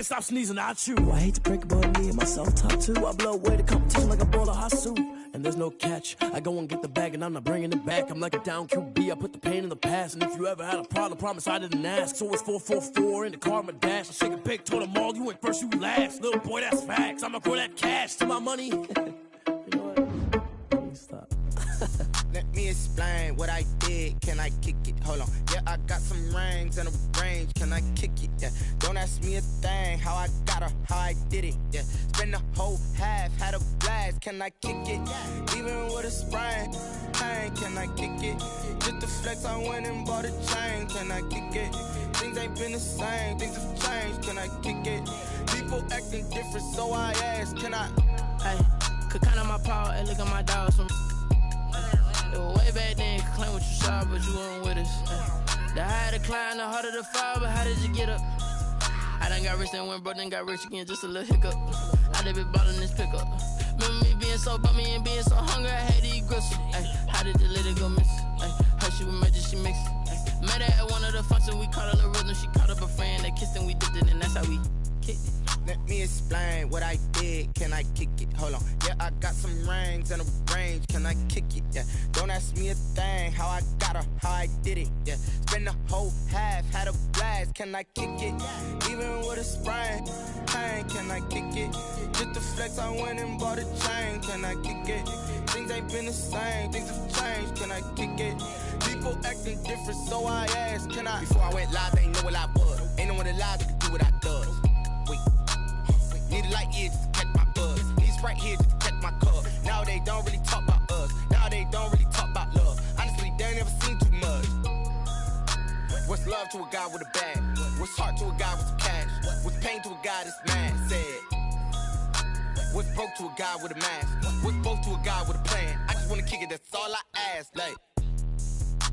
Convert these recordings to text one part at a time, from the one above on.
stop sneezing, I chew. I hate to break it, but me and myself top two. I blow away the competition like a bowl of hot soup. And there's no catch. I go and get the bag and I'm not bringing it back. I'm like a down QB, I put the pain in the past. And if you ever had a problem, promise I didn't ask. So it's 444 in the car, my dash. I shake a big, told them all, you went first, you last. Little boy, that's facts. I'ma grow that cash to my money. You know what? Let me stop. Let me explain what I did. Can I kick it? Hold on. Yeah, I got some rings and a range. Can I kick it? Yeah. Don't ask me a thing. How I got her, how I did it. Yeah. Spend the whole half, had a blast. Can I kick it? Even with a sprain. Pain, can I kick it? Just to flex, I went and bought a chain. Can I kick it? Things ain't been the same. Things have changed. Can I kick it? People acting different, so I ask. Can I? Hey, could count on my power and look at my dogs. It was way back then, could claim what you saw, but you weren't with us. The higher the climb, the harder the fall, but how did you get up? I done got rich and went broke, then got rich again, just a little hiccup. I done been ballin' this pickup. Remember me being so bummy and being so hungry, I had to eat gristle. Ay, how did the lady go miss? Ay, her she was magic, she mixed. Met her at one of the functions, we caught her the rhythm, she caught up a friend, they kissed and we dipped it, and that's how we kicked it. Let me explain what I did. Can I kick it? Hold on. Yeah, I got some rings and a range. Can I kick it? Yeah. Don't ask me a thing. How I got her, how I did it. Yeah. Spend the whole half, had a blast. Can I kick it? Even with a sprain. Pain, can I kick it? Just to flex, I went and bought a chain. Can I kick it? Things ain't been the same. Things have changed. Can I kick it? People acting different, so I ask. Can I? Before I went live, they ain't know what I was. Ain't no one alive that could do what I does. Wait. Need a light here just to catch my buzz. Need Sprite here just to catch my cup. Now they don't really talk about us. Now they don't really talk about love. Honestly, they ain't never seen too much. What's love to a guy with a bag? What's heart to a guy with some cash? What's pain to a guy that's mad? Said. What's broke to a guy with a mask? What's both to a guy with a plan? I just wanna kick it, that's all I ask. Like,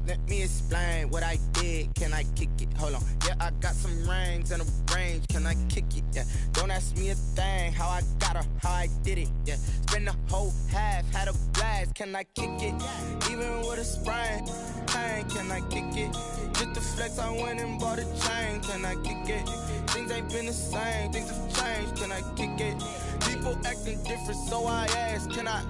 let me explain what I did. Can I kick it? Hold on. Yeah, I got some rings and a range. Can I kick it? Yeah. Don't ask me a thing. How I got her, how I did it. Yeah. Spend the whole half, had a blast. Can I kick it? Even with a sprain. Pain, can I kick it? Just to flex, I went and bought a chain. Can I kick it? Things ain't been the same. Things have changed. Can I kick it? People acting different, so I ask. Can I?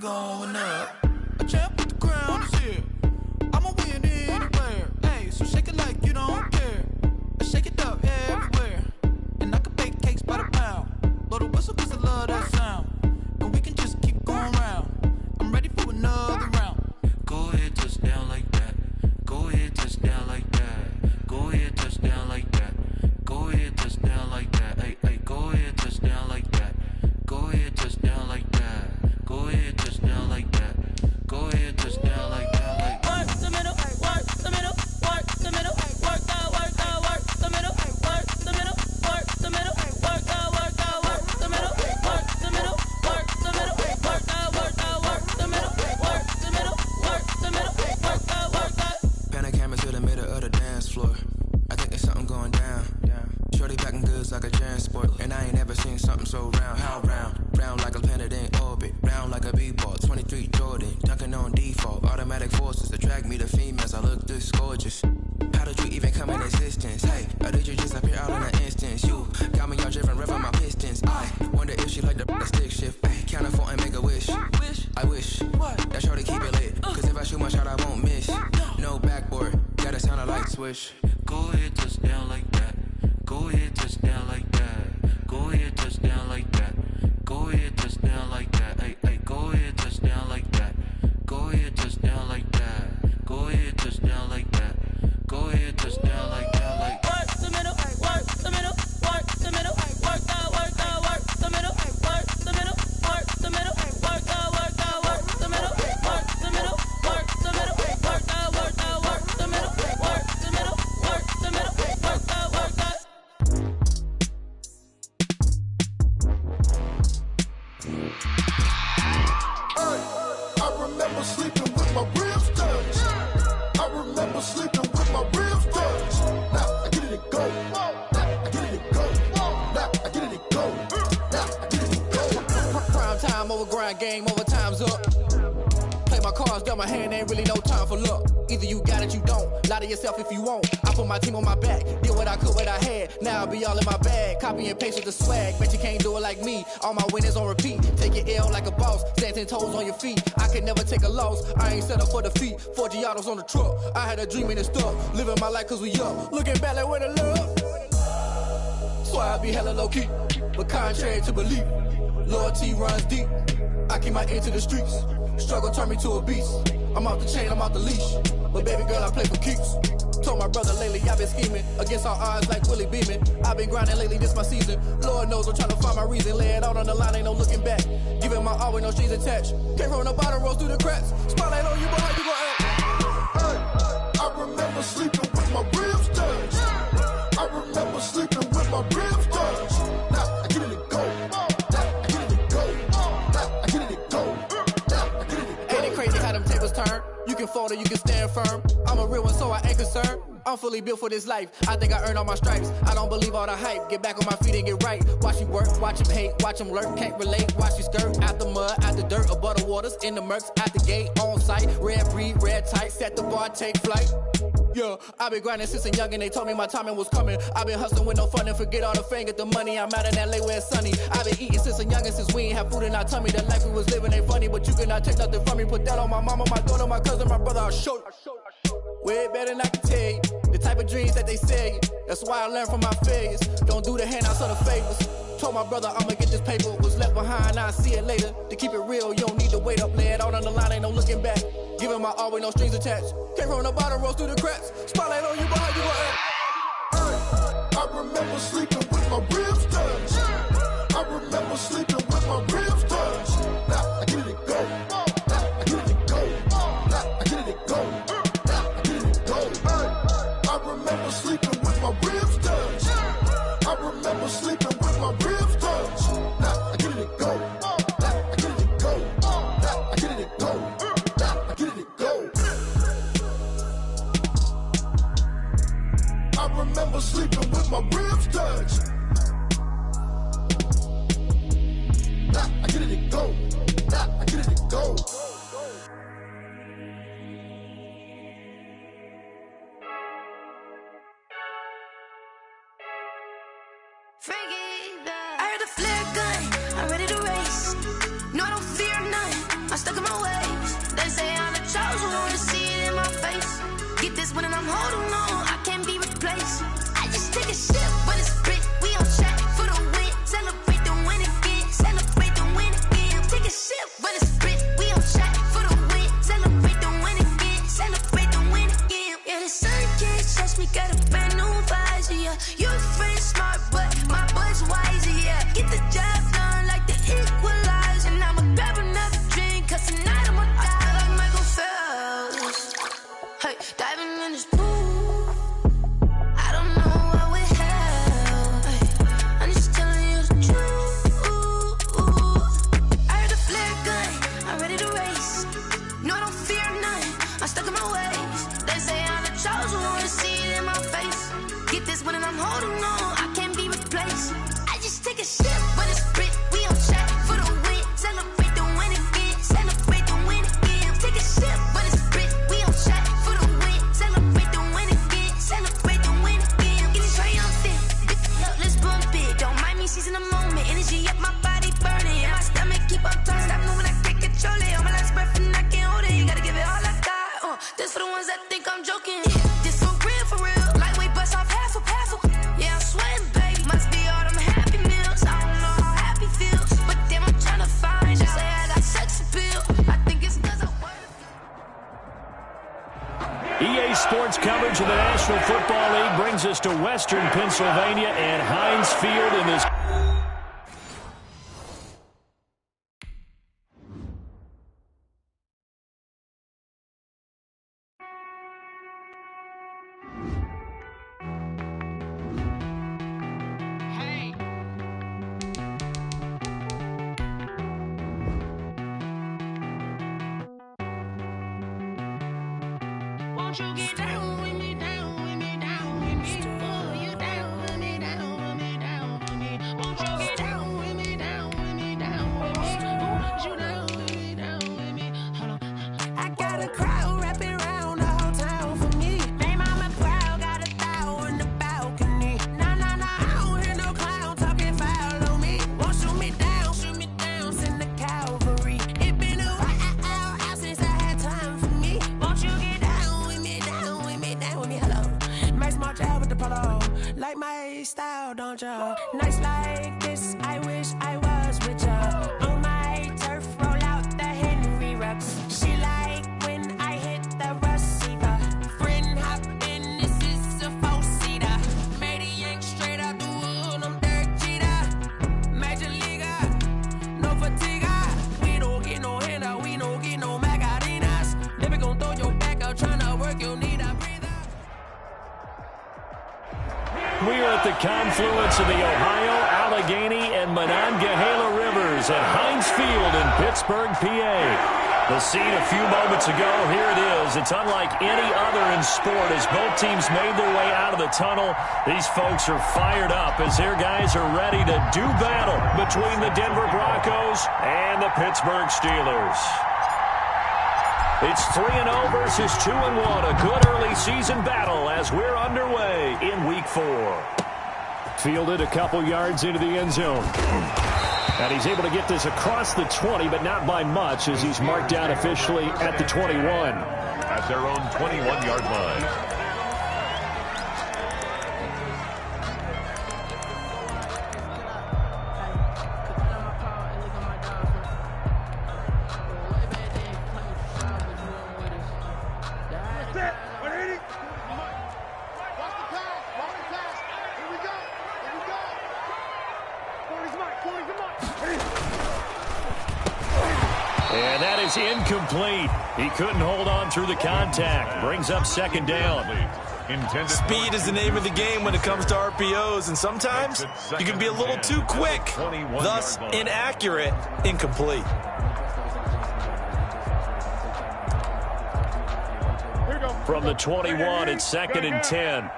Going up, a champ with the crown is here. I'ma win anywhere. Hey, so shake it like you don't care. I shake it up everywhere. And I can bake cakes by the pound. Blow the whistle cause I love that sound. And we can just keep going round. I'm ready for another round. Go ahead, touch down like that. Go ahead, touch down like that. Go ahead, touch down like that. Go ahead, touch down like that. Hey, hey, go ahead, touch down like that. Go ahead, touch down like that. Go ahead, touch down like that. Go ahead, touch down like that. Like work the middle, work the middle, work the middle, work the middle, work the middle, work the middle, work the middle, work the middle, work the middle, work the middle, work the middle, work the middle, work the. Pan the camera to the middle of the dance floor. I think there's something going down. Shorty packing goods like a transport, and I ain't never seen something so round. How round? Round like a planet in orbit, round like a b-ball. 23 Jordan, dunking on default. Automatic forces attract me to females. I look this gorgeous. How did you even come in existence? Hey, or did you just appear out in an instance? You got me all driven, revving my pistons. I wonder if she like the stick shift. Ay, count a 4 and make a wish. I wish that shorty keep it lit. Cause if I shoot my shot, I won't miss. No backboard, gotta sound a light switch. Go ahead, touch down like that. Go ahead, touch down like that. Go ahead, touch down like that. Go ahead, touch down like that. Hey, hey, go I remember sleeping with my ribs touched. I remember sleeping with my ribs touched. Now I get it and go. Now I get it and go. Now I get it and go. Now I get it and go. Prime time over grind game, over time's up. Play my cards, dealt my hand, ain't really no time for luck. Either you got it, you don't. Lie to yourself if you won't. I put my team on my back, did what I could, what I had. Now I'll be all in my bag, copy and paste with the swag. Bet you can't do it like me. All my winners on repeat. Take your L like a boss, stand 10 toes on your feet. I can never take a loss. I ain't set up for defeat. 4 Giottos on the truck. I had a dream and it stuck. Living my life cause we up. Looking back like where the love. So I be hella low key, but contrary to belief, loyalty runs deep. I keep my ear to the streets. Struggle turned me to a beast. I'm off the chain, I'm off the leash. But baby girl, I play for keeps. Told my brother lately, I've been scheming against all odds like Willie Beeman. I've been grinding lately, this my season. Lord knows I'm trying to find my reason. Lay it out on the line, ain't no looking back. Giving my all with no strings attached. Can't roll no bottom, rolls through the cracks. Spotlight on you, but how you gon' act? Hey, I remember sleeping with my ribs touched. I remember sleeping with my ribs touched. Now I get it and go. Now I get it and go. Now I get it and go. Now I get it and go. Ain't it crazy how them tables turn? You can fold or you can stand firm. I'm a real one, so I ain't concerned. I'm fully built for this life. I think I earned all my stripes. I don't believe all the hype. Get back on my feet and get right. Watch you work, watch him hate, watch him lurk. Can't relate, watch you skirt. Out the mud, out the dirt, above the waters, in the murks, out the gate, on site. Red breed, red tight, set the bar, take flight. Yeah, I've been grinding since a young and they told me my timing was coming. I've been hustling with no fun and forget all the fame, get the money. I'm out in LA where it's sunny. I've been eating since a young and since we ain't have food in our tummy. The life we was living ain't funny, but you cannot take nothing from me. Put that on my mama, my daughter, my cousin, my brother, I'll show you. Way better than I can tell you. The type of dreams that they sell you. That's why I learned from my failures. Don't do the handouts or the favors. Told my brother I'ma get this paper. Was left behind, I'll see it later. To keep it real, you don't need to wait up. Lay it out on the line, ain't no looking back. Giving my all with no strings attached. Can't roll no bottom, rolls through the cracks. Spotlight on you, but how you gon' act? Hey, I remember sleeping with my ribs touched. I remember sleeping with my ribs touched. Now I get it and go. Now I get it and go. Now I get it and go. Now I get it and go. Hey, I remember sleeping with my ribs touched. I remember sleeping with my ribs touched. Now I get it and go. Now I get it and go. Now I get it and go. Now I get it and go. I remember sleeping with my ribs touched. Now I get it and go. Now I get it and go. I heard a flare gun, I'm ready to race. No, I don't fear none, I'm stuck in my ways. They say I'm the chosen one, see it in my face. Get this one and I'm holding on, I can't be replaced. I just take a sip, but it's split. We on track for the win, celebrate the win again, celebrate the win again. Take a sip, but it's split. We on track for the win, celebrate the win again, celebrate the win again. Yeah, the sun can't touch me, got a brand new visor, yeah. Your friend smart, but my boy's wiser, yeah. Get the job done like the equalizer. And I'ma grab another drink, cause tonight I'ma die like Michael Phelps. Hey, diving in this pool, I don't know what we have. Hey, I'm just telling you the truth. I heard a flare gun, I'm ready to race. No, I don't fear none, I'm stuck in my ways. They say I'm the chosen one, see it in my face. Get this one and I'm holding on, I can't be replaced. I just take a sip, but it's split. We on track for the win, celebrate the win again, celebrate the win again. Take a sip, but it's split. We on track for the win, celebrate the win again, celebrate the win again. Get it triumphant, up, let's bump it. Don't mind me seizing the moment, energy up my body burning, and my stomach keep on turning. Stop moving, I can't control it. On my last breath and I can't hold it. You gotta give it all I got. This for the ones that think I'm joking. This for real, for real. Lightweight bust off half a. Yeah, I'm sweating, babe. Must be all them happy meals. I don't know how happy feels, but damn, I'm trying to find out. Say I got sex appeal. I think it's cause I work. EA Sports coverage of the National Football League brings us to Western Pennsylvania and Heinz Field in this. Won't you get down with me, down with me, down with me? Oh, you down with me, down with me, down with me? Won't you get down with me, down with me, down with me? Oh, you down with me, down with me? Hold on. I got a crowd wrapping around the whole town for me. They mama proud, got a thou on the balcony. Nah, nah, nah, I don't hear no clown talking foul on me. Won't shoot me down, send the cavalry. It been a while since I had time for me. Won't you get down with me, down with me, down with me? Hello. Nice march out with the polo. Like my style, don't ya? Nice like this, I wish I was with ya. On my turf, roll out the Henry Rux. She like when I hit the receiver. Friend hop in, this is a four-seater. Made a yank straight out the wood, I'm Derek Jeter. Major leaguer, no fatigue. We don't get no handout, we don't get no Macarinas. Never gon' throw your back out, tryna work, you'll need a breather. We are at the confluence of the Ohio, Allegheny, and Monongahela Rivers at Heinz Field in Pittsburgh, PA. The scene a few moments ago, here it is. It's unlike any other in sport as both teams made their way out of the tunnel. These folks are fired up as their guys are ready to do battle between the Denver Broncos and the Pittsburgh Steelers. It's 3-0 versus 2-1. A good early season battle as we're underway in Week 4. Fielded a couple yards into the end zone. And he's able to get this across the 20, but not by much as he's marked down officially at the 21. At their own 21-yard line. And that is incomplete. He couldn't hold on through the contact. Brings up second down. Speed is the name of the game when it comes to RPOs, and sometimes you can be a little too quick, thus inaccurate, incomplete. From the 21, it's second and 10.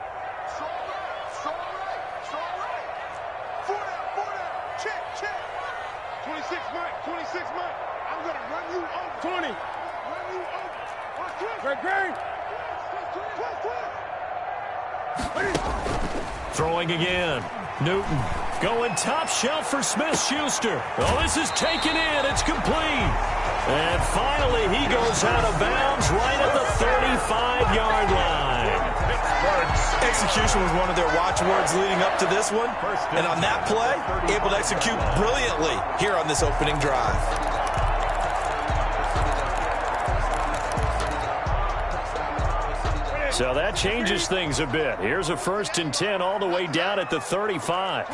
Throwing again. Newton going top shelf for Smith-Schuster. Oh, this is taken in. It's complete. And finally, he goes out of bounds right at the 35-yard line. Execution was one of their watchwords leading up to this one. And on that play, able to execute brilliantly here on this opening drive. So that changes things a bit. Here's a 1st and 10 all the way down at the 35.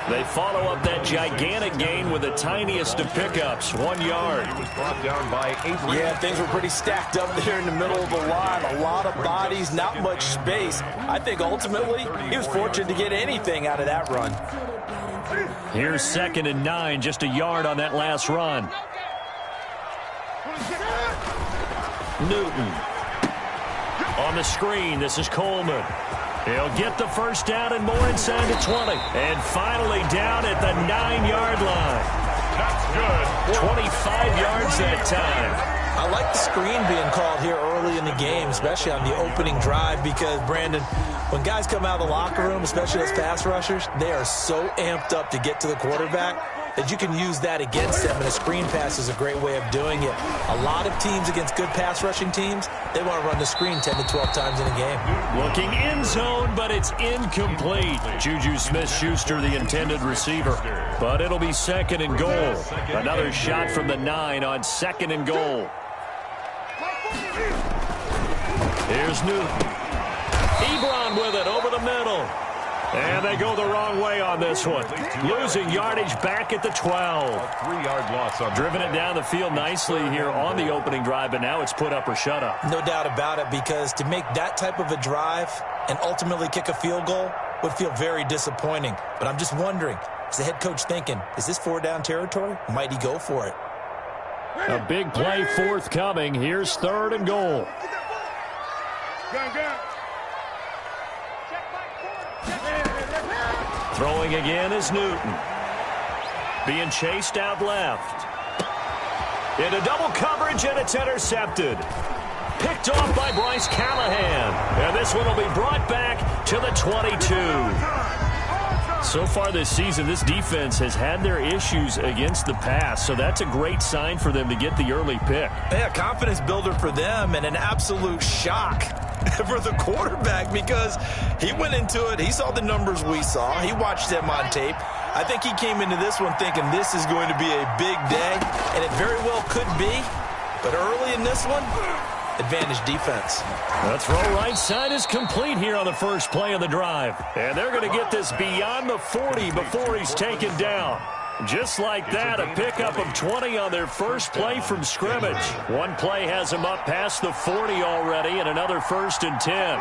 They follow up that gigantic gain with the tiniest of pickups, 1 yard. He was brought down by 8. Yeah, things were pretty stacked up there in the middle of the line. A lot of bodies, not much space. I think ultimately he was fortunate to get anything out of that run. Here's 2nd and 9, just a yard on that last run. Newton. On the screen, this is Coleman. He'll get the first down and more inside the 20. And finally down at the 9-yard line. That's good. 25 yards that time. I like the screen being called here early in the game, especially on the opening drive, because, Brandon, when guys come out of the locker room, especially as pass rushers, they are so amped up to get to the quarterback that you can use that against them, and a screen pass is a great way of doing it. A lot of teams against good pass rushing teams, they want to run the screen 10 to 12 times in a game. Looking in zone, but it's incomplete. Juju Smith-Schuster, the intended receiver. But it'll be 2nd and goal. Another shot from the 9 on 2nd and goal. Here's Newton. Ebron with it over the middle. And they go the wrong way on this one. Losing yardage back at the 12. 3-yard loss on driven it down the field nicely here on the opening drive, but now it's put up or shut up. No doubt about it, because to make that type of a drive and ultimately kick a field goal would feel very disappointing. But I'm just wondering, is the head coach thinking, is this 4-down territory? Might he go for it? A big play forthcoming. Here's 3rd and goal. Throwing again is Newton. Being chased out left. Into double coverage, and it's intercepted. Picked off by Bryce Callahan. And this one will be brought back to the 22. So far this season, this defense has had their issues against the pass, so that's a great sign for them to get the early pick. Yeah, confidence builder for them and an absolute shock for the quarterback because he went into it. He saw the numbers we saw. He watched them on tape. I think he came into this one thinking this is going to be a big day, and it very well could be. But early in this one, advantage defense. The throw right side is complete here on the first play of the drive. And they're going to get this beyond the 40 before he's taken down. Just like that, a pickup of 20 on their first play from scrimmage. One play has them up past the 40 already, and another 1st and 10.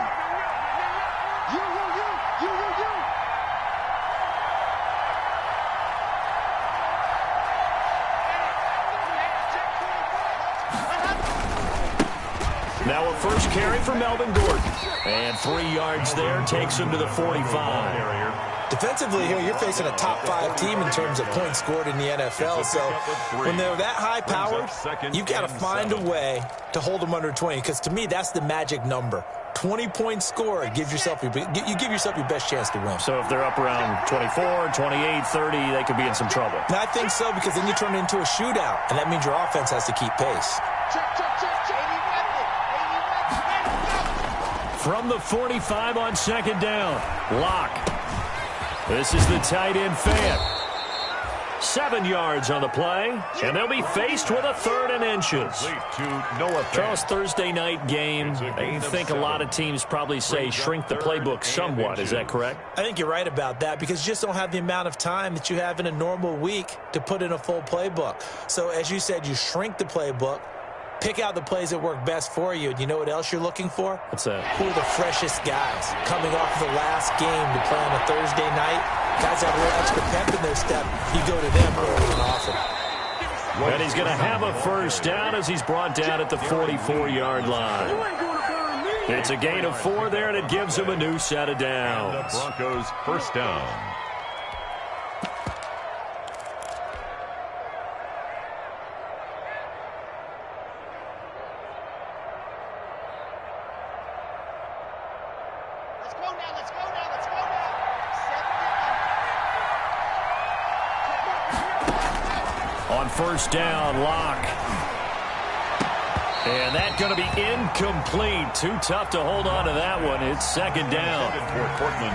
Now a first carry for Melvin Gordon. And 3 yards there takes him to the 45. Defensively here, you're facing a top 5 team in terms of points scored in the NFL. So when they're that high-powered, you've got to find a way to hold them under 20. Because to me, that's the magic number. 20 points scored, you give yourself your best chance to win. So if they're up around 24, 28, 30, they could be in some trouble. And I think so, because then you turn it into a shootout, and that means your offense has to keep pace. From the 45 on 2nd down, Locke. This is the tight end Fant. 7 yards on the play, and they'll be faced with a 3rd and inches. Charles, Thursday night game, I think a lot of teams probably say shrink the playbook somewhat. Is that correct? I think you're right about that because you just don't have the amount of time that you have in a normal week to put in a full playbook. So as you said, you shrink the playbook, pick out the plays that work best for you. And you know what else you're looking for? What's that? Who are the freshest guys coming off the last game to play on a Thursday night? Guys have a little extra pep in their step. You go to them early and often. And he's going to have a first down as he's brought down at the 44-yard line. It's a gain of 4 there, and it gives him a new set of downs. The Broncos first down. First down, Locke. And that's going to be incomplete. Too tough to hold on to that one. It's 2nd down.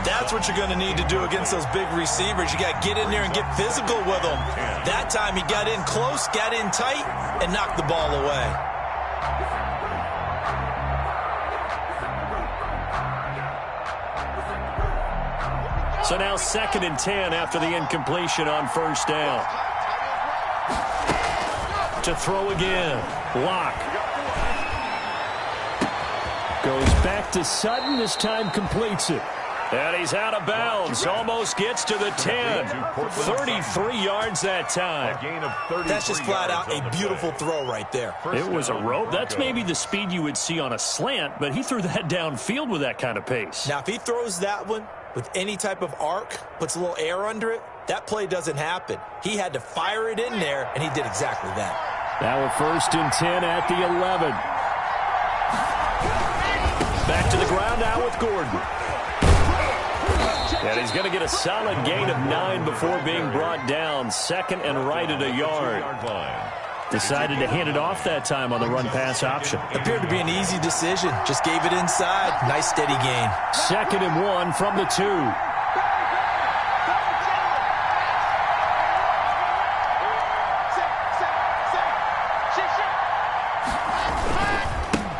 That's what you're going to need to do against those big receivers. You got to get in there and get physical with them. That time he got in close, got in tight, and knocked the ball away. So now 2nd and 10 after the incompletion on first down. To throw again, Locke. Goes back to Sutton, this time completes it. And he's out of bounds, almost gets to the 10. 33 yards that time. That's just flat out a beautiful throw right there. It was a rope. That's maybe the speed you would see on a slant, but he threw that downfield with that kind of pace. Now, if he throws that one with any type of arc, puts a little air under it, that play doesn't happen. He had to fire it in there, and he did exactly that. Now a 1st and 10 at the 11. Back to the ground now with Gordon. And he's going to get a solid gain of 9 before being brought down. 2nd and right at a yard. Decided to hand it off that time on the run-pass option. Appeared to be an easy decision. Just gave it inside. Nice steady gain. 2nd and 1 from the 2.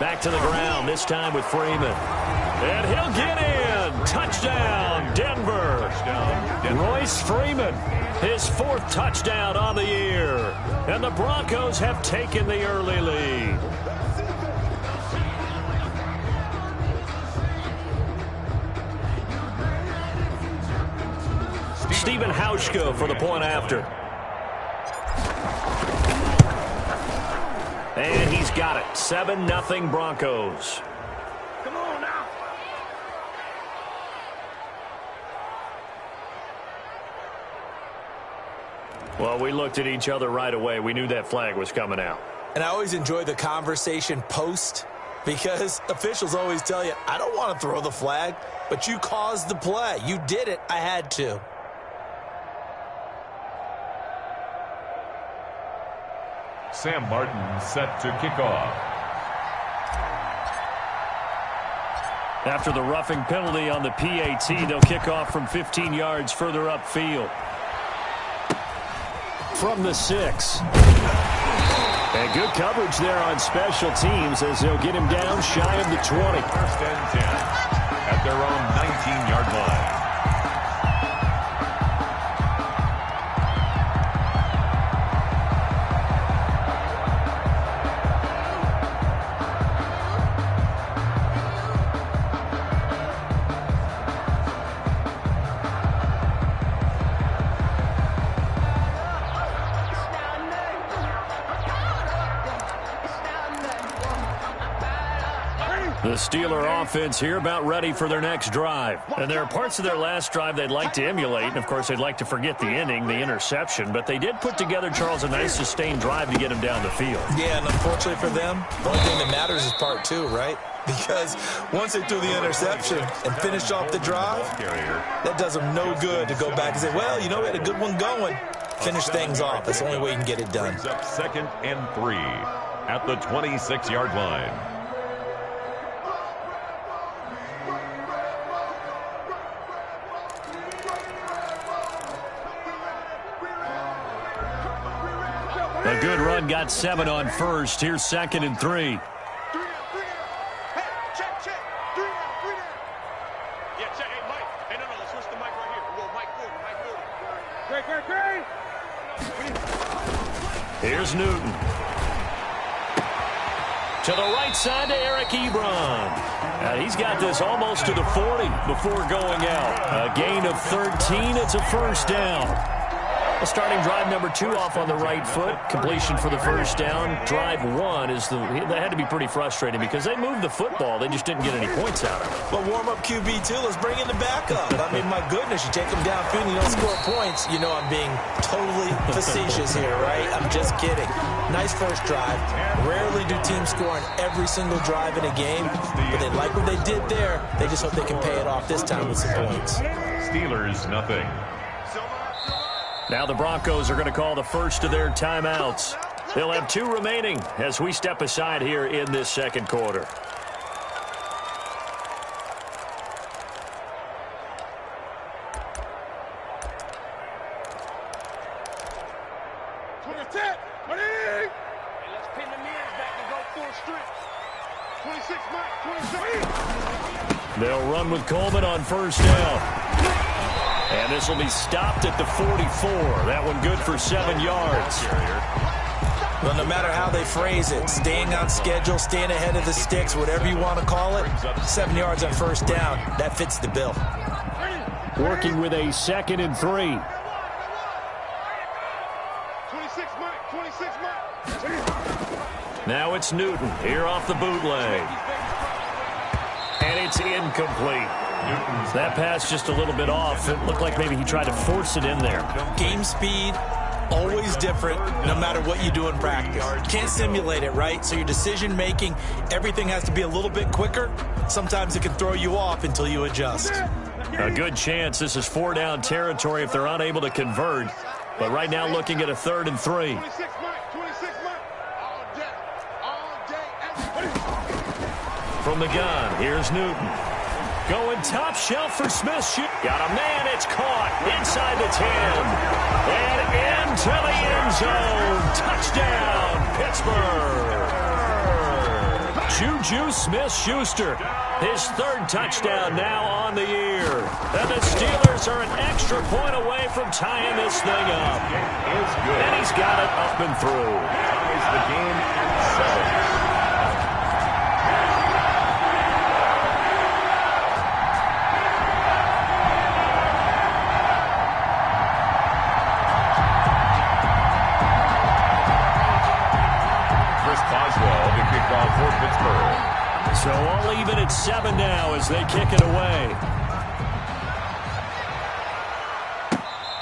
Back to the ground, this time with Freeman. And he'll get in. Touchdown, Denver. Royce Freeman, his 4th touchdown on the year. And the Broncos have taken the early lead. Stephen Hauschka for the point after. And he's got it. 7-0 Broncos. Come on now. Well, we looked at each other right away. We knew that flag was coming out. And I always enjoy the conversation post because officials always tell you, I don't want to throw the flag, but you caused the play. You did it. I had to. Sam Martin set to kick off. After the roughing penalty on the PAT, they'll kick off from 15 yards further upfield. From the 6. And good coverage there on special teams as they'll get him down shy of the 20. First and 10 at their own 19-yard line. The Steeler offense here about ready for their next drive. And there are parts of their last drive they'd like to emulate. And, of course, they'd like to forget the inning, the interception. But they did put together, Charles, a nice sustained drive to get him down the field. Yeah, and unfortunately for them, the only thing that matters is part 2, right? Because once they threw the interception and finished off the drive, that does them no good to go back and say, well, you know, we had a good one going. Finish things off. That's the only way you can get it done. Brings up 2nd and 3 at the 26-yard line. A good run, got 7 on first. Here's 2nd and 3. Here's Newton. To the right side to Eric Ebron. He's got this almost to the 40 before going out. A gain of 13. It's a first down. Starting drive number 2 off on the right foot. Completion for the first down. Drive 1 is that had to be pretty frustrating because they moved the football. They just didn't get any points out of it. But warm up QB2. Let's bring in the backup. I mean, my goodness, you take them downfield and you don't score points. You know I'm being totally facetious here, right? I'm just kidding. Nice first drive. Rarely do teams score on every single drive in a game, but they like what they did there. They just hope they can pay it off this time with some points. Steelers, nothing. Now the Broncos are going to call the first of their timeouts. They'll have 2 remaining as we step aside here in this second quarter. They'll run with Coleman on first down. And this will be stopped at the 44. That one good for 7 yards. Well, no matter how they phrase it, staying on schedule, staying ahead of the sticks, whatever you want to call it, 7 yards on first down, that fits the bill. Working with a 2nd and 3. Now it's Newton here off the bootleg. And it's incomplete. That pass just a little bit off. It looked like maybe he tried to force it in there. Game speed, always different, no matter what you do in practice. Can't simulate it, right? So your decision-making, everything has to be a little bit quicker. Sometimes it can throw you off until you adjust. A good chance this is 4-down territory if they're unable to convert. But right now looking at a 3rd and 3. From the gun, here's Newton. Going top shelf for Smith. Got a man. It's caught inside the 10. And into the end zone. Touchdown, Pittsburgh. Juju Smith-Schuster. His 3rd touchdown now on the year. And the Steelers are an extra point away from tying this thing up. And he's got it up and through. Ties the game at 7. Pittsburgh. So all even at 7 now as they kick it away.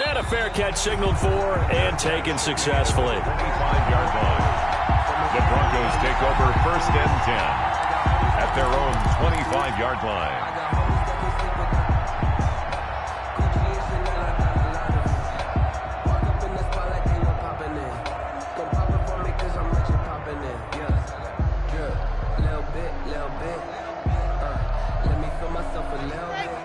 And a fair catch signaled for and taken successfully. 25-yard line. The Broncos take over 1st and 10 at their own 25-yard line.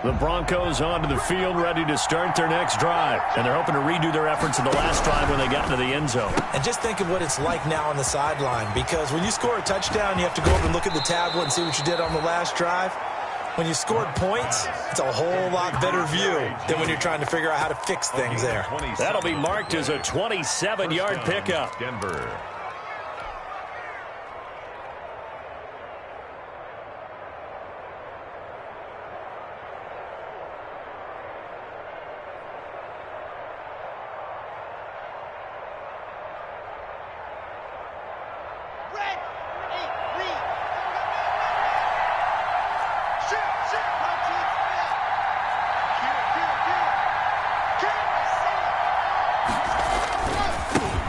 The Broncos onto the field, ready to start their next drive. And they're hoping to redo their efforts in the last drive when they got into the end zone. And just think of what it's like now on the sideline, because when you score a touchdown, you have to go over and look at the tablet and see what you did on the last drive. When you scored points, it's a whole lot better view than when you're trying to figure out how to fix things there. That'll be marked as a 27-yard pickup. Denver.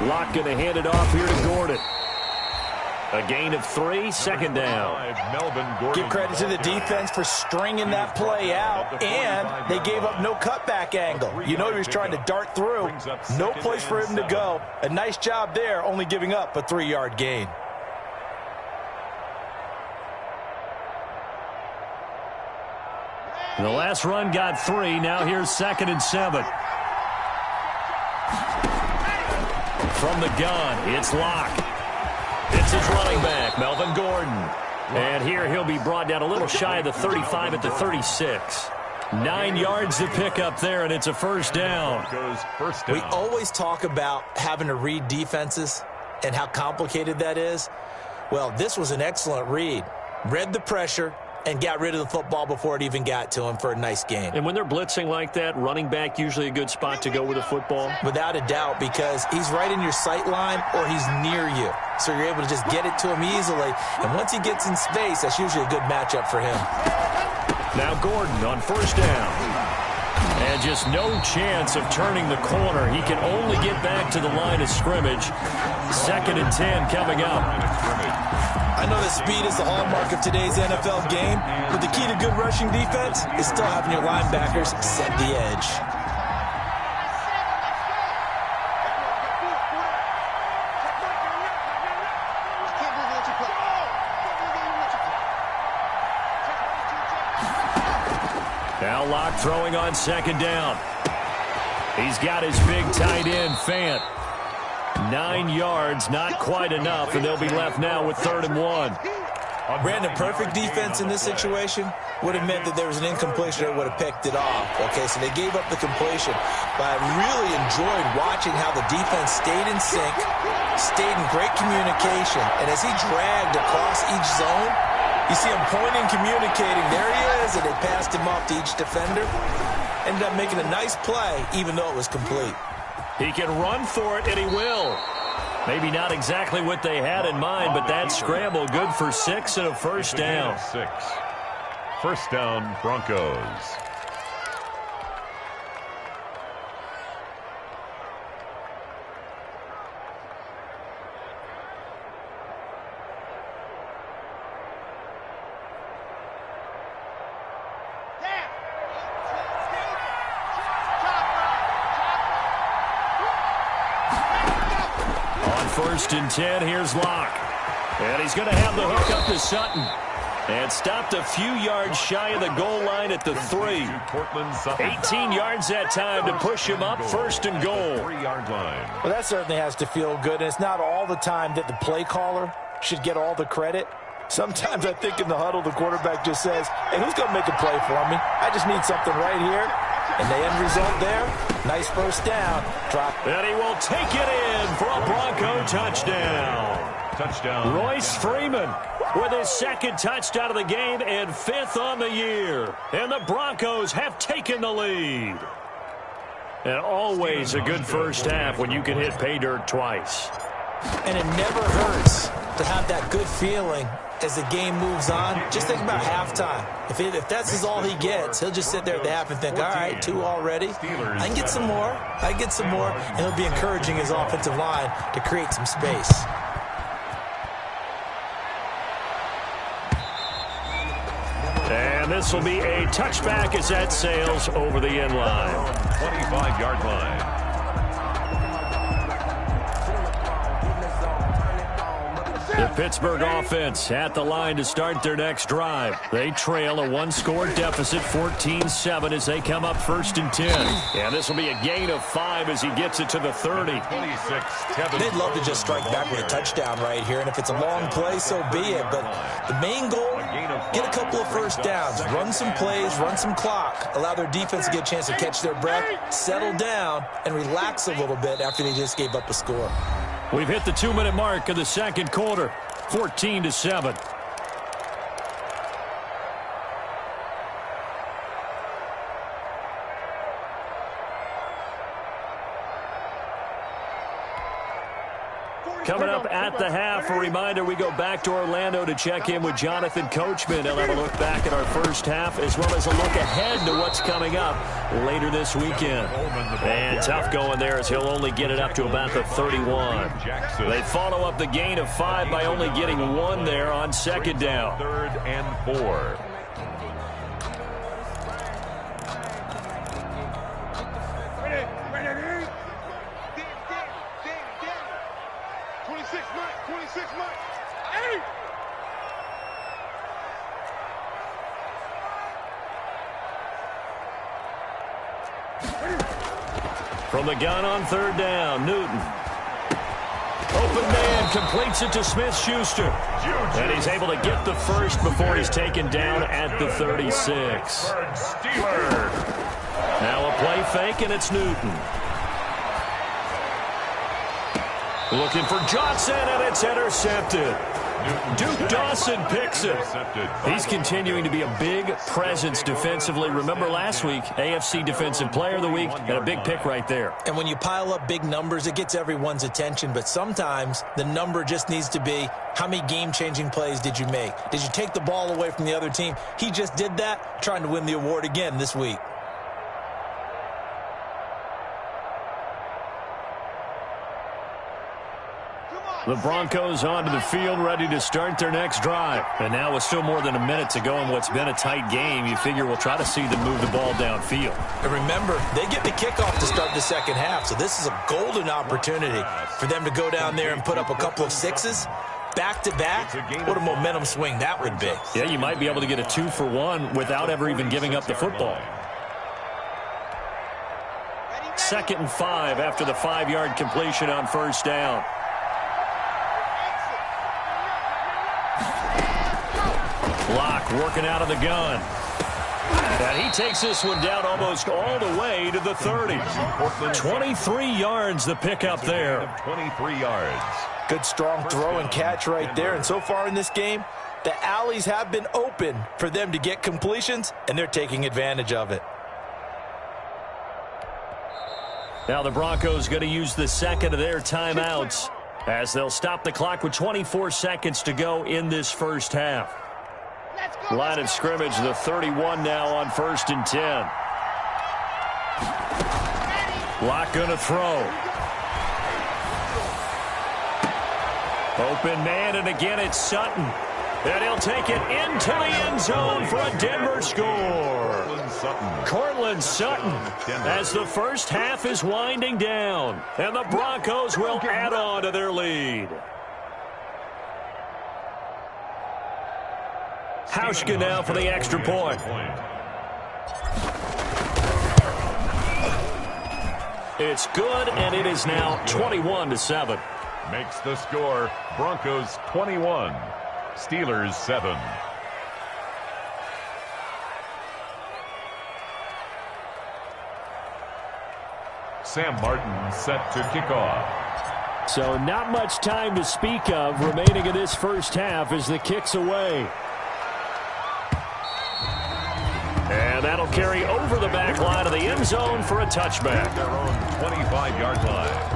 Locke going to hand it off here to Gordon. A gain of 3, 2nd down. Give credit to the defense for stringing that play out, and they gave up no cutback angle. You know he was trying to dart through. No place for him to go. A nice job there, only giving up a 3-yard gain. The last run got 3. Now here's 2nd and 7. From the gun, it's Locke. It's his running back, Melvin Gordon. And here he'll be brought down a little shy of the 35 at the 36. 9 yards to pick up there, and it's a 1st down. We always talk about having to read defenses and how complicated that is. Well, this was an excellent read. Read the pressure and got rid of the football before it even got to him for a nice gain. And when they're blitzing like that, running back usually a good spot to go with the football? Without a doubt, because he's right in your sight line or he's near you. So you're able to just get it to him easily. And once he gets in space, that's usually a good matchup for him. Now Gordon on 1st down. And just no chance of turning the corner. He can only get back to the line of scrimmage. 2nd and 10 coming up. I know that speed is the hallmark of today's NFL game, but the key to good rushing defense is still having your linebackers set the edge. Now Locke throwing on 2nd down. He's got his big tight end, Fant. 9 yards, not quite enough, and they'll be left now with 3rd and 1. Brandon, perfect defense in this situation would have meant that there was an incompletion that would have picked it off. Okay, so they gave up the completion. But I really enjoyed watching how the defense stayed in sync, stayed in great communication, and as he dragged across each zone, you see him pointing, communicating. There he is, and they passed him off to each defender. Ended up making a nice play, even though it was complete. He can run for it, and he will. Maybe not exactly what they had in mind, but that scramble good for 6 and a 1st down. 1st down, Broncos. On 1st and 10, here's Locke. And he's going to have the hook up to Sutton. And stopped a few yards shy of the goal line at the 3. 18 yards that time to push him up, 1st and goal. 3-yard line. Well, that certainly has to feel good. And it's not all the time that the play caller should get all the credit. Sometimes I think in the huddle, the quarterback just says, hey, who's going to make a play for me? I just need something right here. And the end result there, nice 1st down. Drop. And he will take it in for a Bronco touchdown. Touchdown. Royce Freeman with his 2nd touchdown of the game and 5th on the year. And the Broncos have taken the lead. And always a good 1st half when you can hit pay dirt twice. And it never hurts to have that good feeling as the game moves on, just think about halftime. If that's all he gets, he'll just sit there at the half and think, all right, 2 already. I can get some more. And he'll be encouraging his offensive line to create some space. And this will be a touchback as that sails over the end line. 25-yard line. The Pittsburgh offense at the line to start their next drive. They trail a 1-score deficit, 14-7, as they come up 1st and 10. And this will be a gain of 5 as he gets it to the 30. They'd love to just strike back with a touchdown right here, and if it's a long play, so be it. But the main goal, get a couple of first downs, run some plays, run some clock, allow their defense to get a chance to catch their breath, settle down, and relax a little bit after they just gave up a score. We've hit the 2-minute mark of the second quarter, 14-7. Coming up at the half, a reminder, we go back to Orlando to check in with Jonathan Coachman. He'll have a look back at our first half as well as a look ahead to what's coming up later this weekend. And tough going there as he'll only get it up to about the 31. They follow up the gain of 5 by only getting 1 there on second down. 3rd and 4. From the gun on 3rd down, Newton. Open man completes it to Smith-Schuster. And he's able to get the first before he's taken down at the 36. Now a play fake, and it's Newton. Looking for Johnson, and it's intercepted. Duke Dawson picks it. He's continuing to be a big presence defensively. Remember last week, AFC Defensive Player of the Week, and a big pick right there. And when you pile up big numbers, it gets everyone's attention. But sometimes the number just needs to be, how many game-changing plays did you make? Did you take the ball away from the other team? He just did that, trying to win the award again this week. The Broncos onto the field, ready to start their next drive. And now with still more than a minute to go in what's been a tight game, you figure we'll try to see them move the ball downfield. And remember, they get the kickoff to start the second half, so this is a golden opportunity for them to go down there and put up a couple of 6s. Back-to-back, what a momentum swing that would be. Yeah, you might be able to get a 2-for-1 without ever even giving up the football. 2nd and 5 after the 5-yard completion on 1st down. Locke working out of the gun. And he takes this one down almost all the way to the 30. 23 yards the pickup there. 23 yards. Good strong throw and catch right there. And so far in this game, the alleys have been open for them to get completions, and they're taking advantage of it. Now the Broncos going to use the second of their timeouts as they'll stop the clock with 24 seconds to go in this first half. Line of scrimmage, the 31 now on 1st and 10. Locke going to throw. Open man, and again it's Sutton. And he'll take it into the end zone for a Denver score. Courtland Sutton as the first half is winding down. And the Broncos will add on to their lead. Hauschka now for the extra point. It's good, and it is now 21-7. Makes the score Broncos 21, Steelers 7. Sam Martin set to kick off. So not much time to speak of remaining in this first half as the kick's away. And that'll carry over the back line of the end zone for a touchback. Their own 25-yard line.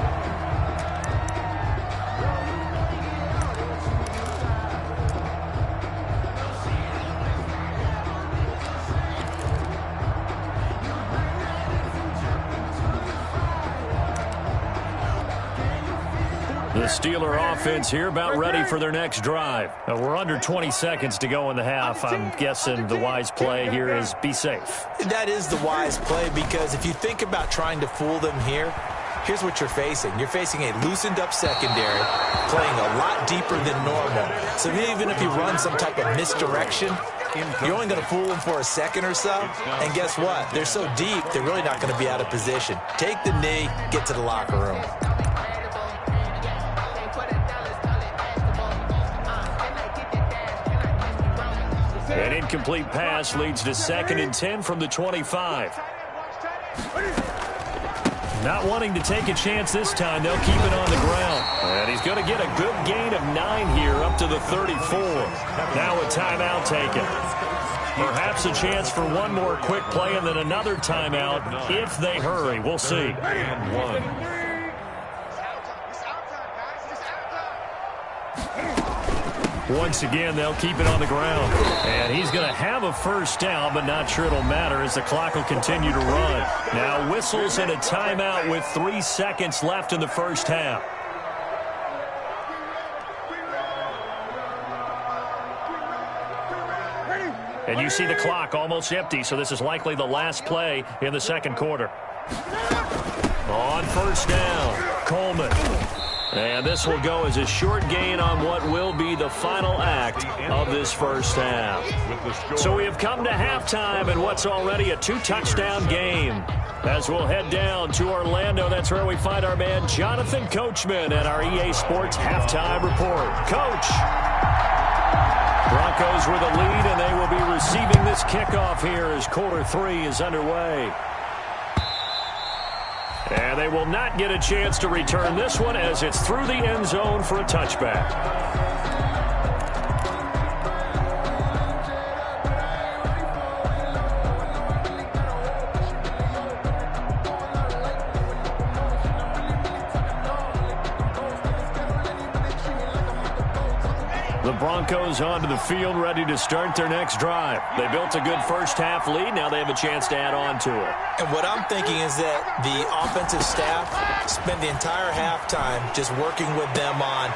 The Steeler offense here about ready for their next drive. We're under 20 seconds to go in the half. I'm guessing the wise play here is be safe. That is the wise play, because if you think about trying to fool them here, here's what you're facing. You're facing a loosened-up secondary, playing a lot deeper than normal. So even if you run some type of misdirection, you're only going to fool them for a second or so. And guess what? They're so deep, they're really not going to be out of position. Take the knee, get to the locker room. An incomplete pass leads to 2nd and 10 from the 25. Not wanting to take a chance this time, they'll keep it on the ground. And he's going to get a good gain of 9 here up to the 34. Now a timeout taken. Perhaps a chance for one more quick play and then another timeout if they hurry. We'll see. And 1. Once again, they'll keep it on the ground. And he's going to have a first down, but not sure it'll matter as the clock will continue to run. Now whistles and a timeout with 3 seconds left in the first half. And you see the clock almost empty, so this is likely the last play in the second quarter. On first down, Coleman. And this will go as a short gain on what will be the final act of this first half. So we have come to halftime in what's already a 2-touchdown game. As we'll head down to Orlando, that's where we find our man Jonathan Coachman at our EA Sports Halftime Report. Coach! Broncos with a lead, and they will be receiving this kickoff here as quarter 3 is underway. And they will not get a chance to return this one as it's through the end zone for a touchback. The Broncos onto the field, ready to start their next drive. They built a good first half lead. Now they have a chance to add on to it. And what I'm thinking is that the offensive staff spent the entire halftime just working with them on,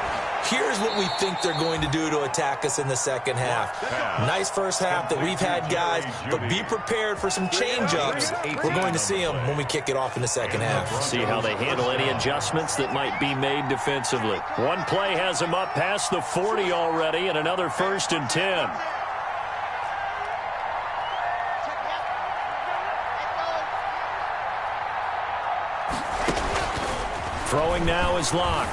here's what we think they're going to do to attack us in the second half. Nice first half that we've had, guys, but be prepared for some change-ups. We're going to see them when we kick it off in the second half. See how they handle any adjustments that might be made defensively. One play has them up past the 40 already, and another 1st and 10. Throwing now is Locke.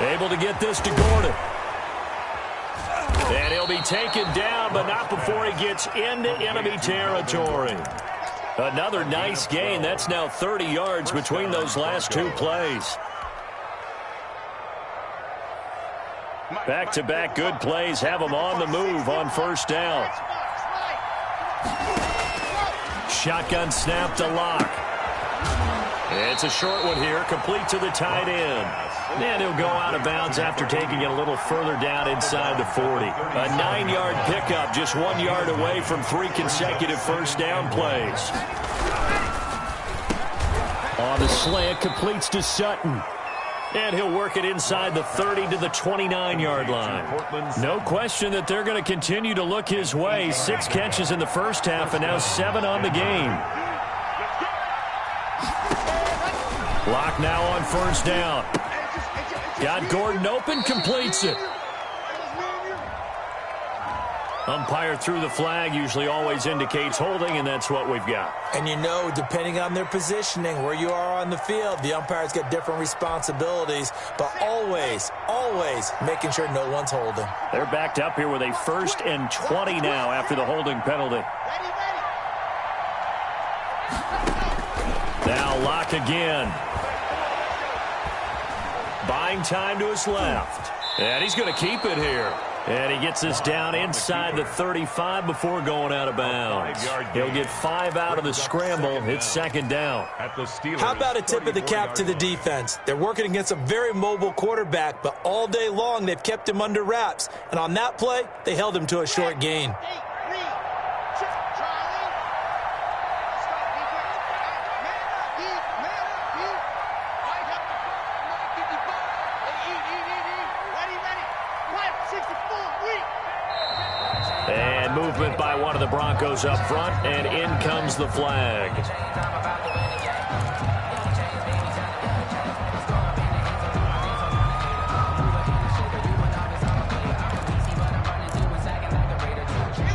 Able to get this to Gordon. And he'll be taken down, but not before he gets into enemy territory. Another nice gain. That's now 30 yards between those last 2 plays. Back-to-back good plays have them on the move on first down. Shotgun snap to Locke. It's a short one here, complete to the tight end. And he'll go out of bounds after taking it a little further down inside the 40. A 9-yard pickup, just 1 yard away from 3 consecutive first down plays. On the slant, completes to Sutton. And he'll work it inside the 30 to the 29-yard line. No question that they're going to continue to look his way. 6 catches in the first half and now 7 on the game. Locke now on first down. Got Gordon open, completes it. Umpire threw the flag, usually always indicates holding, and that's what we've got. And you know, depending on their positioning, where you are on the field, the umpires get different responsibilities, but always, always making sure no one's holding. They're backed up here with a 1st and 20 now after the holding penalty. Now Locke again. Buying time to his left. And he's going to keep it here. And he gets this down inside the 35 before going out of bounds. He'll get 5 out of the scramble. It's 2nd down. How about a tip of the cap to the defense? They're working against a very mobile quarterback, but all day long they've kept him under wraps. And on that play, they held him to a short gain. movement by one of the Broncos up front, and in comes the flag.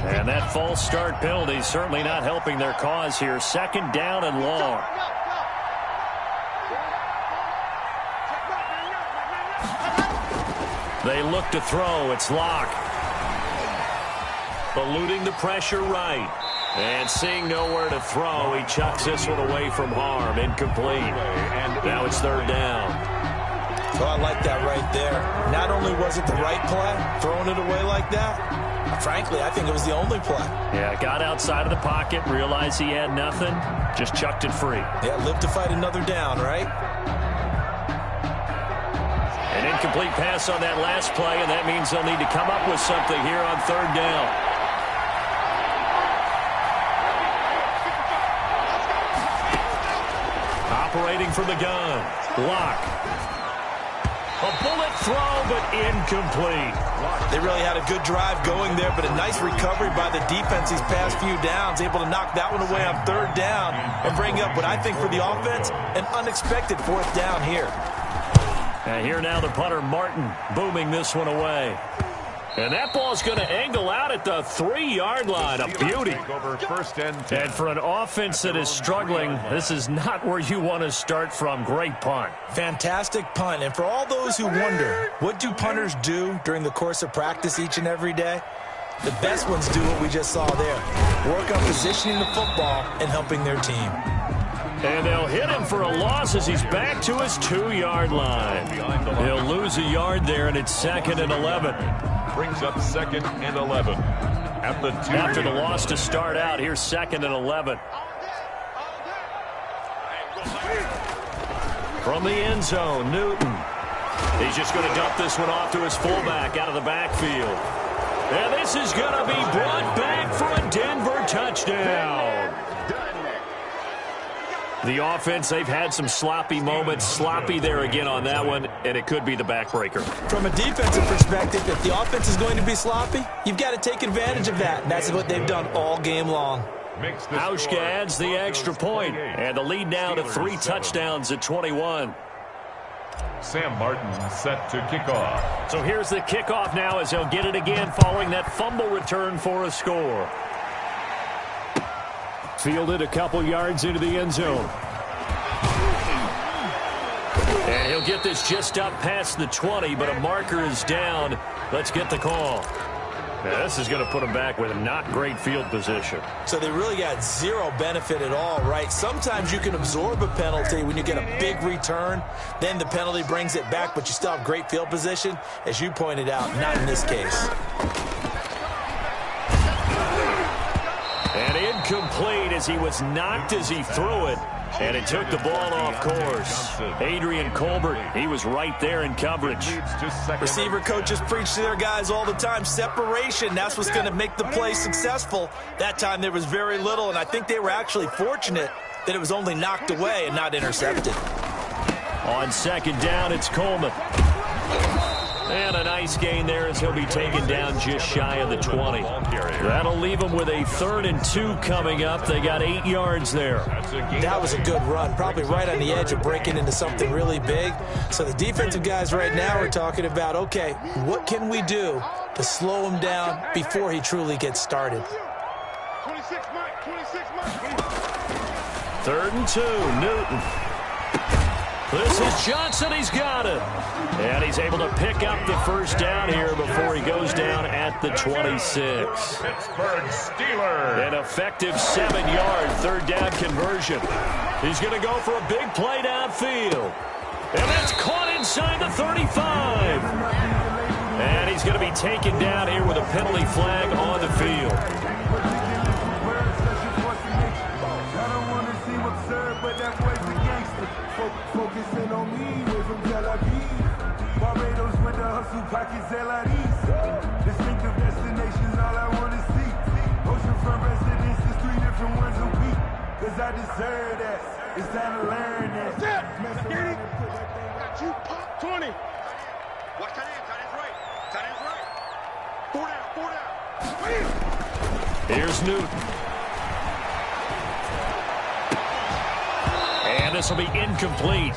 And that false start penalty certainly not helping their cause here. 2nd down and long. They look to throw. It's Locke. Eluding the pressure right. And seeing nowhere to throw, he chucks this one away from harm. Incomplete. And now it's 3rd down. So I like that right there. Not only was it the right play, throwing it away like that, frankly, I think it was the only play. Yeah, got outside of the pocket, realized he had nothing, just chucked it free. Yeah, live to fight another down, right? An incomplete pass on that last play, and that means they'll need to come up with something here on 3rd down. Operating from the gun, Locke. A bullet throw, but incomplete. They really had a good drive going there, but a nice recovery by the defense these past few downs, able to knock that one away on 3rd down and bring up what I think for the offense, an unexpected 4th down here. And here now the punter, Martin, booming this one away. And that ball's going to angle out at the 3-yard line. A beauty. And for an offense that is struggling, this is not where you want to start from. Great punt. Fantastic punt. And for all those who wonder, what do punters do during the course of practice each and every day? The best ones do what we just saw there. Work on positioning the football and helping their team. And they'll hit him for a loss as he's back to his 2-yard line. He'll lose a yard there, and it's 2nd and 11. Brings up 2nd and 11 at the 2. After the loss to start out, here's 2nd and 11. From the end zone, Newton. He's just going to dump this one off to his fullback out of the backfield. And this is going to be brought back for a Denver touchdown. The offense, they've had some sloppy moments. Sloppy there again on that one, and it could be the backbreaker. From a defensive perspective, if the offense is going to be sloppy, you've got to take advantage of that. And that's what they've done all game long. Hauschka adds the extra point, and the lead now to 3 touchdowns at 21. Sam Martin set to kick off. So here's the kickoff now as he'll get it again following that fumble return for a score. Fielded a couple yards into the end zone. And he'll get this just up past the 20, but a marker is down. Let's get the call. Now, this is going to put him back with a not great field position. So they really got zero benefit at all, right? Sometimes you can absorb a penalty when you get a big return. Then the penalty brings it back, but you still have great field position. As you pointed out, not in this case. And incomplete as he was knocked as he threw it. And it took the ball off course. Adrian Colbert, he was right there in coverage. Receiver coaches preach to their guys all the time. Separation, that's what's going to make the play successful. That time there was very little, and I think they were actually fortunate that it was only knocked away and not intercepted. On 2nd down, it's Coleman. And a nice gain there as he'll be taken down just shy of the 20. That'll leave them with a 3rd and 2 coming up. They got 8 yards there. That was a good run, probably right on the edge of breaking into something really big. So the defensive guys right now are talking about, okay, what can we do to slow him down before he truly gets started? 3rd and 2, Newton. This is Johnson. He's got it. And he's able to pick up the 1st down here before he goes down at the 26. Pittsburgh Steelers. An effective 7-yard 3rd down conversion. He's going to go for a big play downfield. And that's caught inside the 35. And he's going to be taken down here with a penalty flag on the field. Focusing on me, way from Tel Aviv. Barbados with the hustle pockets, LIDs. Distinctive destinations, all I want to see. Oceanfront residences, 3 different ones a week. Cause I deserve that. It's time to learn that. That's it. Got you pop 20. Watch that in, tight end's right. Tight end's right. 4 down, 4 down. Here's Newton. And this will be incomplete.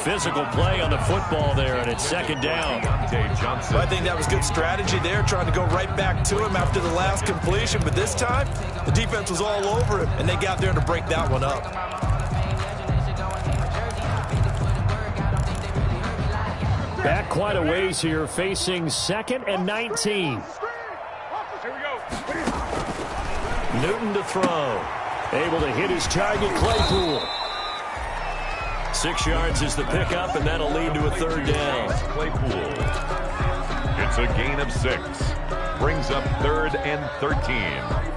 Physical play on the football there, and it's second down. Well, I think that was good strategy there, trying to go right back to him after the last completion. But this time, the defense was all over him, and they got there to break that one up. Back quite a ways here, facing 2nd and 19. Newton to throw. Able to hit his target, Claypool. 6 yards is the pickup, and that'll lead to a third down. Claypool. It's a gain of 6. Brings up 3rd and 13.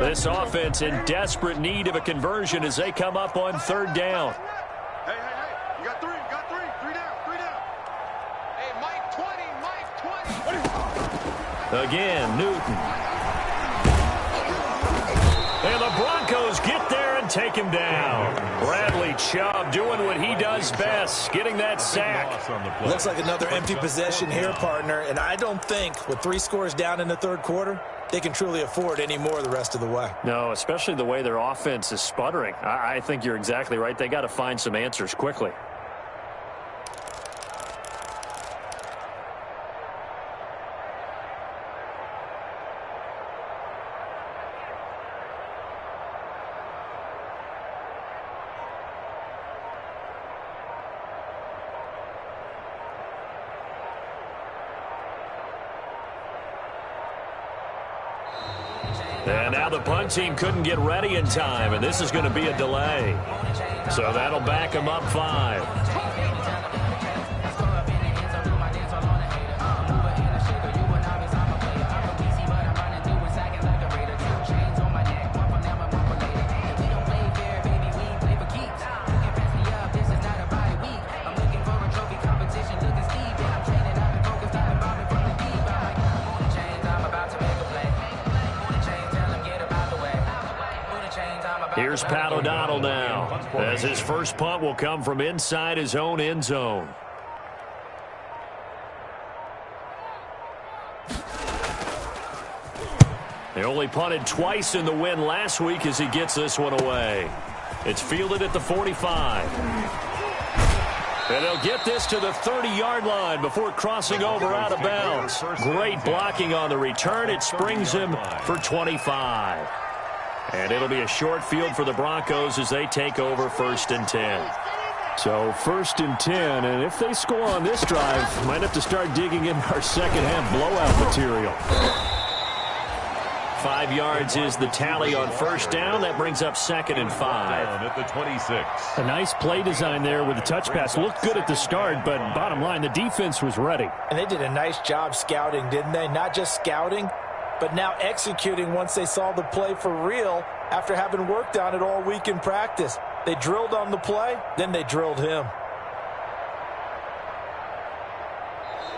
This offense in desperate need of a conversion as they come up on 3rd down. Hey, you got 3 down. Hey, Mike 20. Again, Newton. And the Broncos get there and take him down. Bradley Chubb doing what he does best, getting that sack. Looks like another empty possession here, partner, and I don't think with 3 scores down in the 3rd quarter, they can truly afford any more the rest of the way. No, especially the way their offense is sputtering. I think you're exactly right. They got to find some answers quickly. And now the punt team couldn't get ready in time, and this is going to be a delay. So that'll back them up 5. Here's Pat O'Donnell now, as his first punt will come from inside his own end zone. They only punted twice in the win last week as he gets this one away. It's fielded at the 45. And they'll get this to the 30-yard line before crossing over out of bounds. Great blocking on the return. It springs him for 25. And it'll be a short field for the Broncos as they take over 1st and 10. So 1st and 10, and if they score on this drive, might have to start digging in our second-half blowout material. 5 yards is the tally on 1st down. That brings up 2nd and 5. At the 26. A nice play design there with the touch pass. Looked good at the start, but bottom line, the defense was ready. And they did a nice job scouting, didn't they? Not just scouting, but now executing once they saw the play for real after having worked on it all week in practice. They drilled on the play, then they drilled him.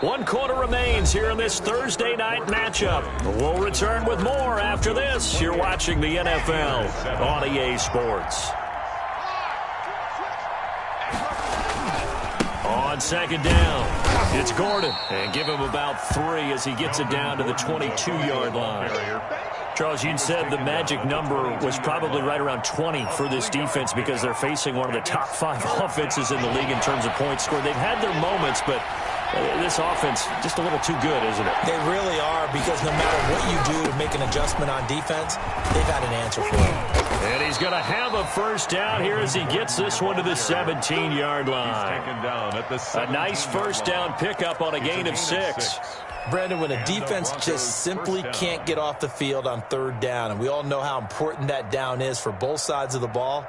1 quarter remains here in this Thursday night matchup. We'll return with more after this. You're watching the NFL on EA Sports. On 2nd down, it's Gordon. And give him about 3 as he gets it down to the 22-yard line. Charles, you said the magic number was probably right around 20 for this defense because they're facing one of the top 5 offenses in the league in terms of points scored. They've had their moments, but this offense just a little too good, isn't it? They really are, because no matter what you do to make an adjustment on defense, they've had an answer for it. And he's going to have a 1st down here as he gets this one to the 17-yard line. A nice 1st down pickup on a gain of 6. Brandon, when a defense just simply can't get off the field on 3rd down, and we all know how important that down is for both sides of the ball,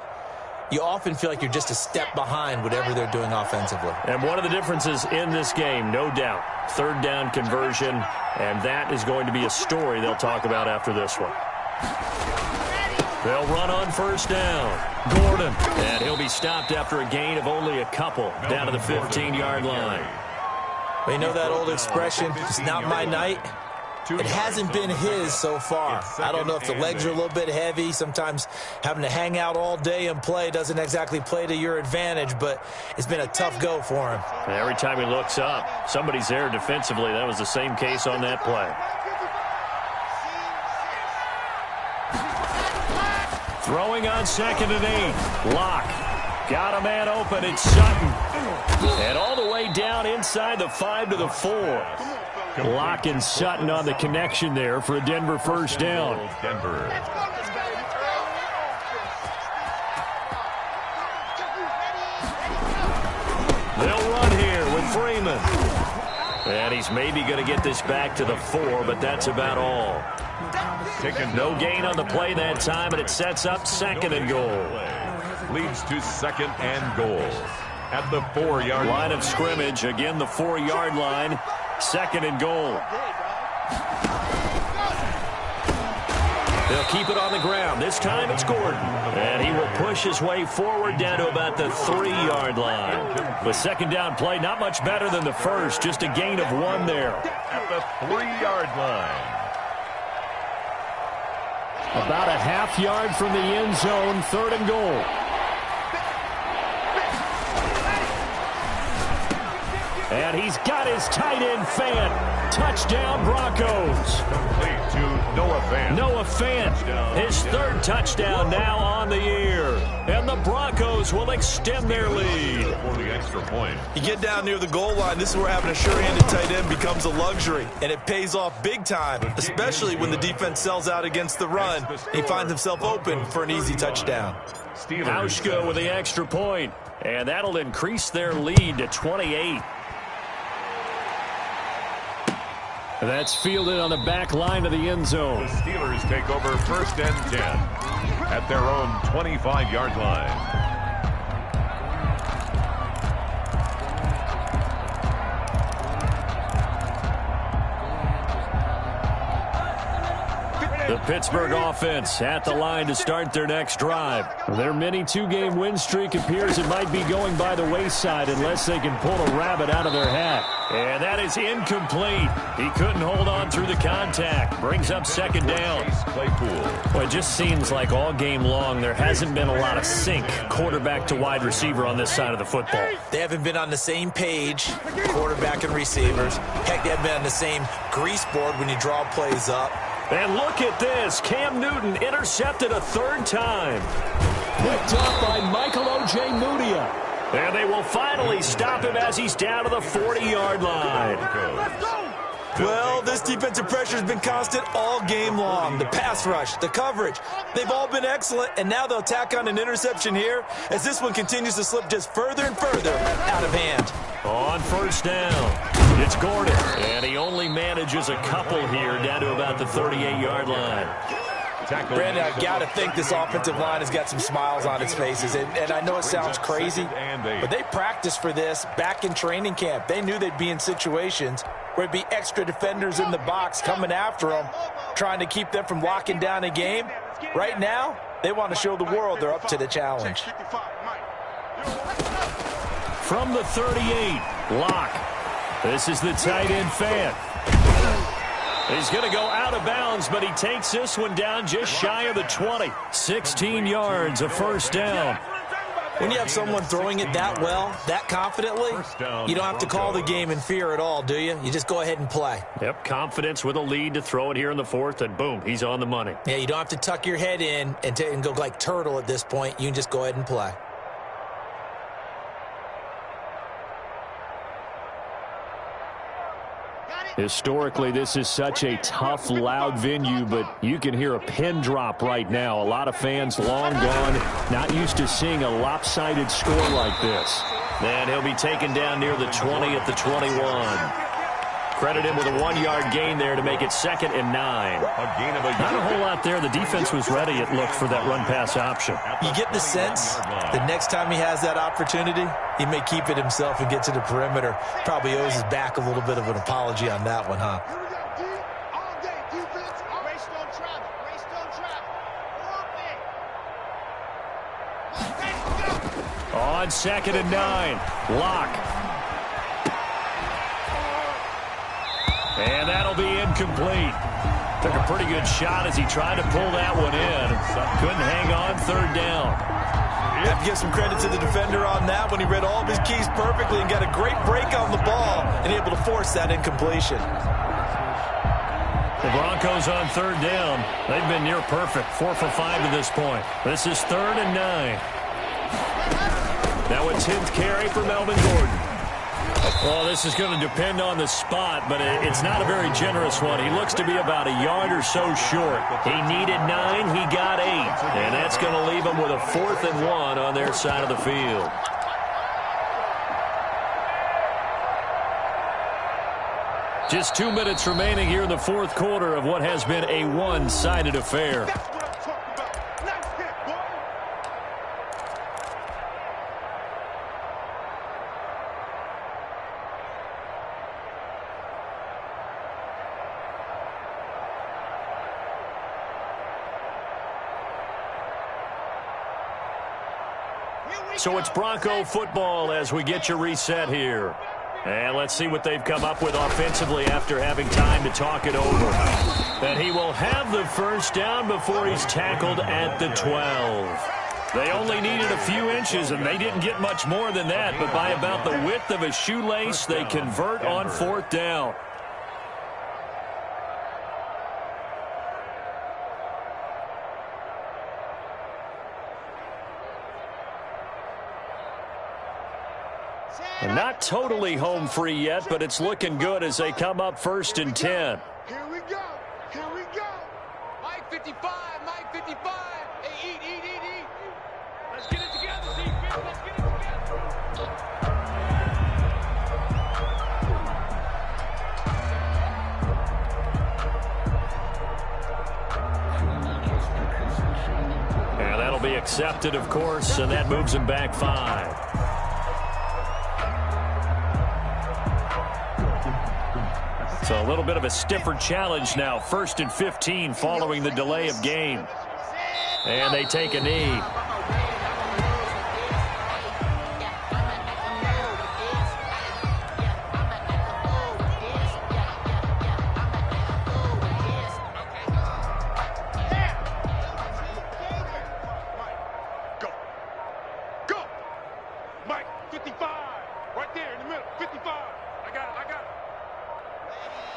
you often feel like you're just a step behind whatever they're doing offensively. And one of the differences in this game, no doubt, 3rd down conversion, and that is going to be a story they'll talk about after this one. They'll run on 1st down. Gordon, and he'll be stopped after a gain of only a couple down to the 15-yard line. Well, you know that old expression, it's not my night? It hasn't been his so far. I don't know if the legs are a little bit heavy. Sometimes having to hang out all day and play doesn't exactly play to your advantage, but it's been a tough go for him. And every time he looks up, somebody's there defensively. That was the same case on that play. Throwing on 2nd and 8. Locke. Got a man open. It's Sutton. And all the way down inside the 5 to the 4. Locke and Sutton on the connection there for a Denver first down. Denver. They'll run here with Freeman. And he's maybe going to get this back to the 4, but that's about all. No gain on the play that time, and it sets up 2nd and goal. Leads to 2nd and goal at the 4-yard line of scrimmage. Again, the 4-yard line. 2nd and goal. They'll keep it on the ground. This time it's Gordon. And he will push his way forward down to about the 3-yard line. The 2nd down play, not much better than the first. Just a gain of 1 there. At the 3-yard line. About a half yard from the end zone. 3rd and goal. And he's got his tight end Fant. Touchdown Broncos. Complete to Noah Fant. Noah Fant, his 3rd touchdown now on the year. And the Broncos will extend their lead. For the extra point. You get down near the goal line, this is where having a sure-handed tight end becomes a luxury. And it pays off big time, especially when the defense sells out against the run. He finds himself open for an easy touchdown. Hauschka with the extra point. And that'll increase their lead to 28. That's fielded on the back line of the end zone. The Steelers take over 1st and 10 at their own 25-yard line. The Pittsburgh offense at the line to start their next drive. Their mini 2-game win streak appears it might be going by the wayside unless they can pull a rabbit out of their hat. And that is incomplete. He couldn't hold on through the contact. Brings up 2nd down. Well, it just seems like all game long there hasn't been a lot of sync quarterback to wide receiver on this side of the football. They haven't been on the same page, quarterback and receivers. Heck, they haven't been on the same grease board when you draw plays up. And look at this. Cam Newton intercepted a 3rd time. Picked up by Michael O.J. Mudia. And they will finally stop him as he's down to the 40-yard line. Well, this defensive pressure has been constant all game long. The pass rush, the coverage, they've all been excellent, and now they'll tack on an interception here as this one continues to slip just further and further out of hand. On 1st down, it's Gordon, and he only manages a couple here down to about the 38-yard line. Brandon, I've got to think this offensive line has got some smiles on its faces. And I know it sounds crazy, but they practiced for this back in training camp. They knew they'd be in situations where it'd be extra defenders in the box coming after them, trying to keep them from locking down a game. Right now, they want to show the world they're up to the challenge. From the 38, Locke. This is the tight end Fant. He's going to go out of bounds, but he takes this one down just shy of the 20. 16 yards, a 1st down. When you have someone throwing it that well, that confidently, you don't have to call the game in fear at all, do you? You just go ahead and play. Yep, confidence with a lead to throw it here in the 4th, and boom, he's on the money. Yeah, you don't have to tuck your head in and go like turtle at this point. You can just go ahead and play. Historically, this is such a tough, loud venue, but you can hear a pin drop right now. A lot of fans long gone, not used to seeing a lopsided score like this. And he'll be taken down near the 20 at the 21. Credit him with a 1-yard gain there to make it 2nd and 9. Not a whole lot there. The defense was ready, it looked, for that run-pass option. You get the sense the next time he has that opportunity, he may keep it himself and get to the perimeter. Probably owes his back a little bit of an apology on that one, huh? On 2nd and 9, Locke. And that'll be incomplete. Took a pretty good shot as he tried to pull that one in. Couldn't hang on, third down. You have to give some credit to the defender on that when he read all of his keys perfectly and got a great break on the ball and able to force that incompletion. The Broncos on third down. They've been near perfect, 4 for 5 to this point. This is 3rd and 9. Now a 10th carry for Melvin Gordon. Well, this is going to depend on the spot, but it's not a very generous one. He looks to be about a yard or so short. He needed 9, he got 8. And that's going to leave him with a 4th and 1 on their side of the field. Just 2 minutes remaining here in the fourth quarter of what has been a one-sided affair. So it's Bronco football as we get you reset here. And let's see what they've come up with offensively after having time to talk it over. And he will have the first down before he's tackled at the 12. They only needed a few inches, and they didn't get much more than that. But by about the width of a shoelace, they convert on 4th down. Not totally home free yet, but it's looking good as they come up 1st and 10. Here we go. Here we go. Mike 55. Mike 55. Hey, eat. Let's get it together, defense. Let's get it together. And that'll be accepted, of course, and that moves him back 5. So a little bit of a stiffer challenge now. 1st and 15 following the delay of game. And they take a knee. Go. Mike 55. Right there in the middle. 55. I got it.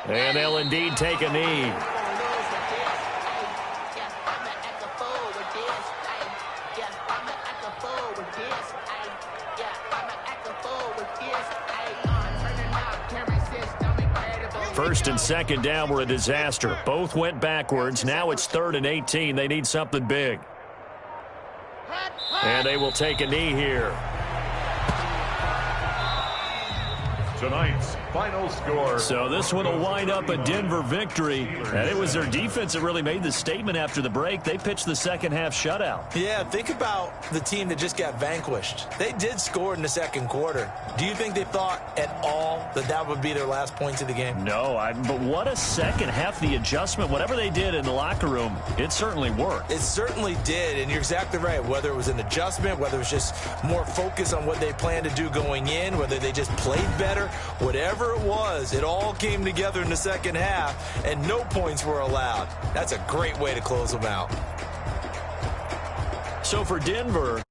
And they'll indeed take a knee. First and second down were a disaster. Both went backwards. Now it's 3rd and 18. They need something big. And they will take a knee here. Tonight's final score. So this one will wind up a Denver victory. And it was their defense that really made the statement after the break. They pitched the second half shutout. Yeah, think about the team that just got vanquished. They did score in the second quarter. Do you think they thought at all that that would be their last points of the game? No, but what a second half. The adjustment, whatever they did in the locker room, it certainly worked. It certainly did, and you're exactly right. Whether it was an adjustment, whether it was just more focus on what they planned to do going in, whether they just played better, whatever it was, it all came together in the second half, and no points were allowed. That's a great way to close them out. So for Denver,